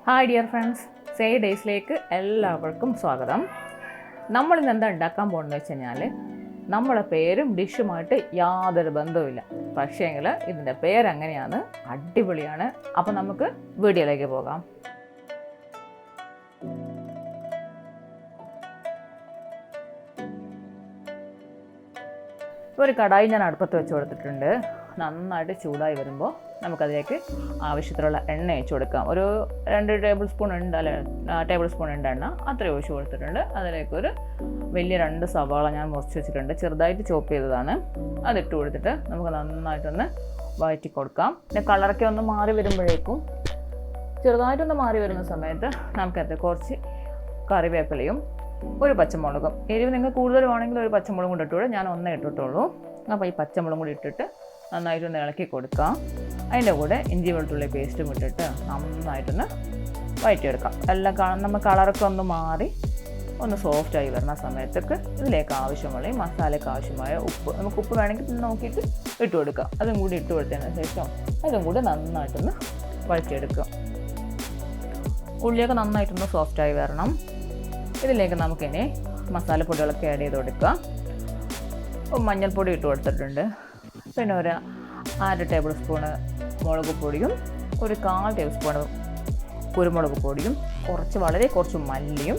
Hi dear friends, say ഡേയ്സിലേക്ക് എല്ലാവർക്കും സ്വാഗതം. നമ്മളിന്ന് എന്താ ഉണ്ടാക്കാൻ പോകുന്നത് വെച്ച് കഴിഞ്ഞാൽ, നമ്മളെ പേരും ഡിഷുമായിട്ട് യാതൊരു ബന്ധവുമില്ല. പക്ഷേങ്കിൽ ഇതിൻ്റെ പേരെങ്ങനെയാണ്, അടിപൊളിയാണ്. അപ്പോൾ നമുക്ക് വീഡിയോയിലേക്ക് പോകാം. ഒരു കടായി ഞാൻ അടുപ്പത്ത് വെച്ച് കൊടുത്തിട്ടുണ്ട്. നന്നായിട്ട് ചൂടായി വരുമ്പോൾ നമുക്കതിലേക്ക് ആവശ്യത്തിലുള്ള എണ്ണ ഒഴിച്ച് കൊടുക്കാം. ഒരു 2 ടേബിൾ സ്പൂൺ ഉണ്ട്, അല്ലെ ടേബിൾ സ്പൂൺ ഉണ്ട് എണ്ണ, അത്രയും ഒഴിച്ച് കൊടുത്തിട്ടുണ്ട്. അതിലേക്കൊരു വലിയ 2 സവാള ഞാൻ മുറിച്ച് വെച്ചിട്ടുണ്ട്, ചെറുതായിട്ട് ചോപ്പ് ചെയ്തതാണ്. അതിട്ട് കൊടുത്തിട്ട് നമുക്ക് നന്നായിട്ടൊന്ന് വഴറ്റി കൊടുക്കാം. പിന്നെ കളറൊക്കെ ഒന്ന് മാറി വരുമ്പോഴേക്കും, ചെറുതായിട്ടൊന്ന് മാറി വരുന്ന സമയത്ത് നമുക്കത് കുറച്ച് കറിവേപ്പിലയും ഒരു പച്ചമുളകും, എരിവ് നിങ്ങൾ കൂടുതൽ വേണമെങ്കിൽ ഒരു പച്ചമുളകും കൂടി ഇട്ടുകൂടെ, ഞാൻ ഒന്നേ ഇട്ടിട്ടുള്ളൂ. അപ്പോൾ ഈ പച്ചമുളകും കൂടി ഇട്ടിട്ട് നന്നായിട്ടൊന്ന് ഇളക്കി കൊടുക്കാം. അതിൻ്റെ കൂടെ ഇഞ്ചി വെളുത്തുള്ളി പേസ്റ്റും ഇട്ടിട്ട് നന്നായിട്ടൊന്ന് വഴറ്റിയെടുക്കാം. എല്ലാം നമ്മൾ കളറൊക്കെ ഒന്ന് മാറി ഒന്ന് സോഫ്റ്റായി വരുന്ന സമയത്തൊക്കെ ഇതിലേക്ക് ആവശ്യമുള്ള ഈ മസാലയ്ക്ക് ആവശ്യമായ ഉപ്പ്, നമുക്ക് ഉപ്പ് വേണമെങ്കിൽ നോക്കിയിട്ട് ഇട്ട് കൊടുക്കാം. അതും കൂടി ഇട്ട് കൊടുത്തതിന് ശേഷം അതും കൂടി നന്നായിട്ടൊന്ന് വഴറ്റിയെടുക്കുക. ഉള്ളിയൊക്കെ നന്നായിട്ടൊന്ന് സോഫ്റ്റായി വരണം. ഇതിലേക്ക് നമുക്കിനി മസാലപ്പൊടികളൊക്കെ ആഡ് ചെയ്ത് കൊടുക്കാം. മഞ്ഞൾപ്പൊടി ഇട്ട് കൊടുത്തിട്ടുണ്ട്. പിന്നെ ഒരു 1/2 ടേബിൾ സ്പൂണ് മുളക് പൊടിയും ഒരു 1/4 ടേബിൾ സ്പൂണ് കുരുമുളക് പൊടിയും വളരെ കുറച്ച് മല്ലിയും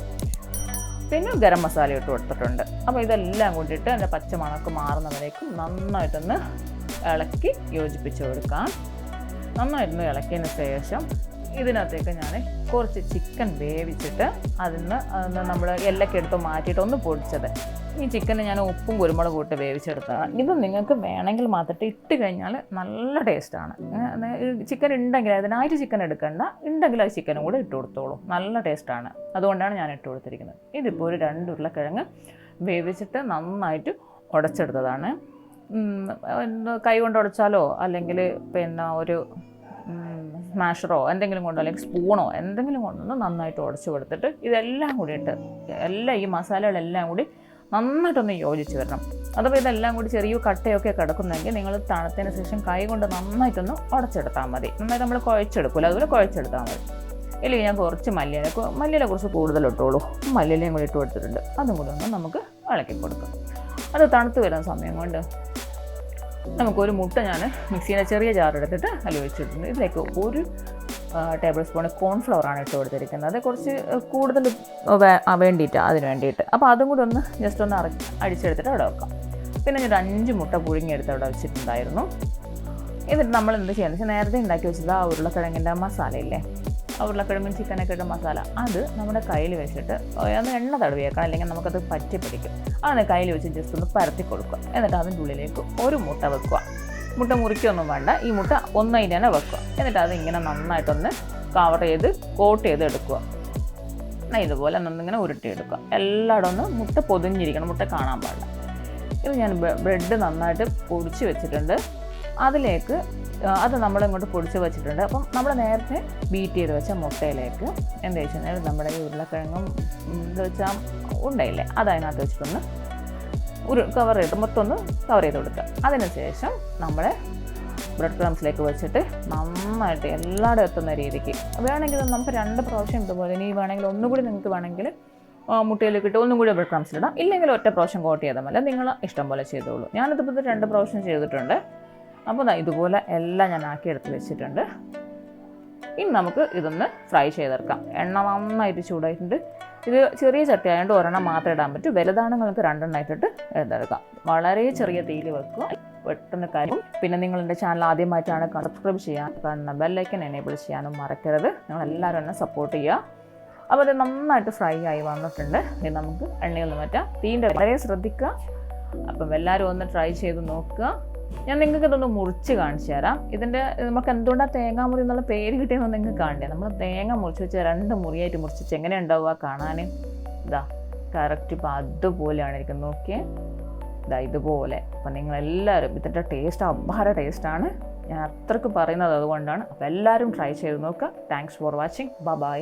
പിന്നെ ഗരം മസാല ഇട്ട് കൊടുത്തിട്ടുണ്ട്. അപ്പോൾ ഇതെല്ലാം കൂട്ടിയിട്ട് അതിൻ്റെ പച്ചമണക്ക് മാറുന്നവരേക്കും നന്നായിട്ടൊന്ന് ഇളക്കി യോജിപ്പിച്ച് കൊടുക്കാം. നന്നായിട്ടൊന്ന് ഇളക്കിയതിന് ശേഷം ഇതിനകത്തേക്ക് ഞാൻ കുറച്ച് ചിക്കൻ വേവിച്ചിട്ട് അതിന് നമ്മൾ എല്ലൊക്കെ എടുത്ത് മാറ്റിയിട്ട് ഒന്ന് പൊടിച്ചത്, ഈ ചിക്കന് ഞാൻ ഉപ്പും കുരുമുളകും ഇട്ട് വേവിച്ചെടുത്തതാണ്. ഇത് നിങ്ങൾക്ക് വേണമെങ്കിൽ മാത്രം ഇട്ട് കഴിഞ്ഞാൽ നല്ല ടേസ്റ്റാണ്. ചിക്കൻ ഉണ്ടെങ്കിൽ അതിനായിട്ട് ചിക്കൻ എടുക്കണ്ട, ഉണ്ടെങ്കിൽ അത് ചിക്കനും കൂടെ ഇട്ട് കൊടുത്തോളൂ, നല്ല ടേസ്റ്റാണ്. അതുകൊണ്ടാണ് ഞാൻ ഇട്ട് കൊടുത്തിരിക്കുന്നത്. ഇതിപ്പോൾ ഒരു 2 ഉരുളക്കിഴങ്ങ് വേവിച്ചിട്ട് നന്നായിട്ട് ഉടച്ചെടുത്തതാണ്. കൈ കൊണ്ട് ഉടച്ചാലോ അല്ലെങ്കിൽ പിന്നെ ഒരു സ്മാഷറോ എന്തെങ്കിലും കൊണ്ടോ അല്ലെങ്കിൽ സ്പൂണോ എന്തെങ്കിലും കൊണ്ടൊന്ന് നന്നായിട്ട് ഉടച്ച് കൊടുത്തിട്ട് ഇതെല്ലാം കൂടി ഇട്ട് ഈ മസാലകളെല്ലാം കൂടി നന്നായിട്ടൊന്ന് യോജിച്ച് വരണം. അഥവാ ഇതെല്ലാം കൂടി ചെറിയ കട്ടയൊക്കെ കിടക്കുന്നെങ്കിൽ നിങ്ങൾ തണുത്തതിന് ശേഷം കൈ കൊണ്ട് നന്നായിട്ടൊന്ന് ഉടച്ചെടുത്താൽ മതി. നന്നായിട്ട് നമ്മൾ കുഴച്ചെടുക്കില്ല, അതുപോലെ കുഴച്ചെടുത്താൽ മതി. ഇല്ലെങ്കിൽ ഞാൻ കുറച്ച് മല്ലിയില കുറച്ച് കൂടുതൽ ഇട്ടോളൂ. മല്ലിയിലയും കൂടി ഇട്ട് കൊടുത്തിട്ടുണ്ട്. അതും കൂടി ഒന്ന് നമുക്ക് ഇളക്കി കൊടുക്കാം. അത് തണുത്ത് വരുന്ന സമയം കൊണ്ട് നമുക്കൊരു മുട്ട ഞാൻ മിക്സിയുടെ ചെറിയ ജാർ എടുത്തിട്ട് അതിൽ വെച്ചിട്ടുണ്ട്. ഇതിലേക്ക് 1 ടേബിൾ സ്പൂൺ കോൺഫ്ലവറാണ് ഇട്ട് കൊടുത്തിരിക്കുന്നത്. കുറച്ച് കൂടുതൽ വേണ്ടിയിട്ട് അതിന് വേണ്ടിയിട്ട്. അപ്പോൾ അതും കൂടി ഒന്ന് ജസ്റ്റ് ഒന്ന് അടിച്ചെടുത്തിട്ട് അവിടെ വെക്കാം. പിന്നെ ഞാൻ 5 മുട്ട പുഴുങ്ങിയെടുത്ത് അവിടെ വെച്ചിട്ടുണ്ടായിരുന്നു. എന്നിട്ട് നമ്മൾ എന്ത് ചെയ്യുന്നത് വെച്ചാൽ, നേരത്തെ ഉണ്ടാക്കി വെച്ചത് ആ ഉരുളക്കിഴങ്ങിൻ്റെ മസാലയില്ലേ, ആ ഉരുളക്കിഴങ്ങും ചിക്കനൊക്കെ ഇട്ട മസാല, അത് നമ്മുടെ കയ്യിൽ വെച്ചിട്ട് ഒന്ന് എണ്ണ തടവിയേക്കാം, അല്ലെങ്കിൽ നമുക്കത് പറ്റി പിടിക്കും. അങ്ങനെ കയ്യിൽ വെച്ച് ജസ്റ്റ് ഒന്ന് പരത്തി കൊടുക്കുക. എന്നിട്ട് അതിൻ്റെ ഉള്ളിലേക്ക് ഒരു മുട്ട വെക്കുക. മുട്ട മുറിക്കൊന്നും വേണ്ട, ഈ മുട്ട ഒന്നതിന് തന്നെ വെക്കുക. എന്നിട്ട് അതിങ്ങനെ നന്നായിട്ടൊന്ന് കവർ ചെയ്ത് കോട്ട് ചെയ്ത് എടുക്കുക. ഇതുപോലെ ഒന്നിങ്ങനെ ഉരുട്ടിയെടുക്കുക. എല്ലായിടും ഒന്ന് മുട്ട പൊതിഞ്ഞിരിക്കണം, മുട്ട കാണാൻ പാടില്ല. ഇത് ഞാൻ ബ്രെഡ് നന്നായിട്ട് പൊടിച്ച് വെച്ചിട്ടുണ്ട്. അതിലേക്ക് അത് നമ്മളിങ്ങോട്ട് പൊടിച്ച് വെച്ചിട്ടുണ്ട്. അപ്പം നമ്മൾ നേരത്തെ ബീറ്റ് ചെയ്ത് വെച്ച മുട്ടയിലേക്ക് എന്താ വെച്ച് കഴിഞ്ഞാൽ നമ്മുടെ ഈ ഉരുളക്കിഴങ്ങും ഇത് വെച്ചാൽ ഉണ്ടയില്ലേ, അത് അതിനകത്ത് വെച്ചിട്ടൊന്ന് കവർ ചെയ്ത് മൊത്തം ഒന്ന് കവർ ചെയ്ത് കൊടുക്കുക. അതിനുശേഷം നമ്മൾ ബ്രെഡ് ക്രംസിലേക്ക് വെച്ചിട്ട് നന്നായിട്ട് എല്ലായിടും എത്തുന്ന രീതിക്ക് വേണമെങ്കിൽ നമുക്ക് 2 പ്രാവശ്യം ഇതുപോലെ, ഇനി വേണമെങ്കിൽ ഒന്നുകൂടി നിങ്ങൾക്ക് വേണമെങ്കിൽ മുട്ടയിലേക്ക് ഇട്ട് ഒന്നും കൂടി ബ്രെഡ് ക്രംസിലിടാം. ഇല്ലെങ്കിൽ ഒറ്റ പ്രാവശ്യം കോട്ട് ചെയ്താൽ മതി, നിങ്ങൾ ഇഷ്ടം പോലെ ചെയ്തോളൂ. ഞാനിതിപ്പോൾ 2 പ്രാവശ്യം ചെയ്തിട്ടുണ്ട്. അപ്പോൾ ഇതുപോലെ എല്ലാം ഞാൻ ആക്കിയെടുത്ത് വെച്ചിട്ടുണ്ട്. ഇനി നമുക്ക് ഇതൊന്ന് ഫ്രൈ ചെയ്തെടുക്കാം. എണ്ണ നന്നായിട്ട് ചൂടായിട്ടുണ്ട്. ഇത് ചെറിയ ചട്ടി ആയതുകൊണ്ട് ഒരെണ്ണം മാത്രമേ ഇടാൻ പറ്റൂ. വലുതാണെങ്കിൽ 2 എണ്ണമായിട്ടിട്ട് എടുത്തെടുക്കാം. വളരെ ചെറിയ തീയിൽ വെക്കുക, പെട്ടെന്ന് കാര്യം. പിന്നെ നിങ്ങൾ എൻ്റെ ചാനൽ ആദ്യമായിട്ടാണ് സബ്സ്ക്രൈബ് ചെയ്യാൻ, കാണുന്ന ബെല്ലൈക്കൻ എനേബിൾ ചെയ്യാനും മറക്കരുത്. നിങ്ങളെല്ലാവരും എന്നെ സപ്പോർട്ട് ചെയ്യുക. അപ്പോൾ അത് നന്നായിട്ട് ഫ്രൈ ആയി വന്നിട്ടുണ്ട്. ഇത് നമുക്ക് എണ്ണയിൽ നിന്ന് മാറ്റാം. തീൻ്റെ വളരെ ശ്രദ്ധിക്കുക. അപ്പം എല്ലാവരും ഒന്ന് ട്രൈ ചെയ്ത് നോക്കുക. ഞാൻ നിങ്ങൾക്ക് ഇതൊന്ന് മുറിച്ച് കാണിച്ചു തരാം. ഇതിൻ്റെ നമുക്ക് എന്തുകൊണ്ടാണ് തേങ്ങാമുറി എന്നുള്ള പേര് കിട്ടിയെന്ന് നിങ്ങൾക്ക് കാണണ്ടേ. നമ്മൾ തേങ്ങ മുറിച്ച് വെച്ച് 2 മുറിയായിട്ട് മുറിച്ച് എങ്ങനെ ഉണ്ടാവുക കാണാൻ. ഇതാ കറക്റ്റ് ഇപ്പോൾ അതുപോലെയാണ് ഇരിക്കുന്നത്. നോക്കിയേ, ഇതാ ഇതുപോലെ. അപ്പം നിങ്ങളെല്ലാവരും ഇതിൻ്റെ ടേസ്റ്റ് അപാര ടേസ്റ്റാണ്. ഞാൻ അത്രയ്ക്ക് പറയുന്നത് അതുകൊണ്ടാണ്. അപ്പോൾ എല്ലാവരും ട്രൈ ചെയ്ത് നോക്കുക. Thanks for watching. ബൈ.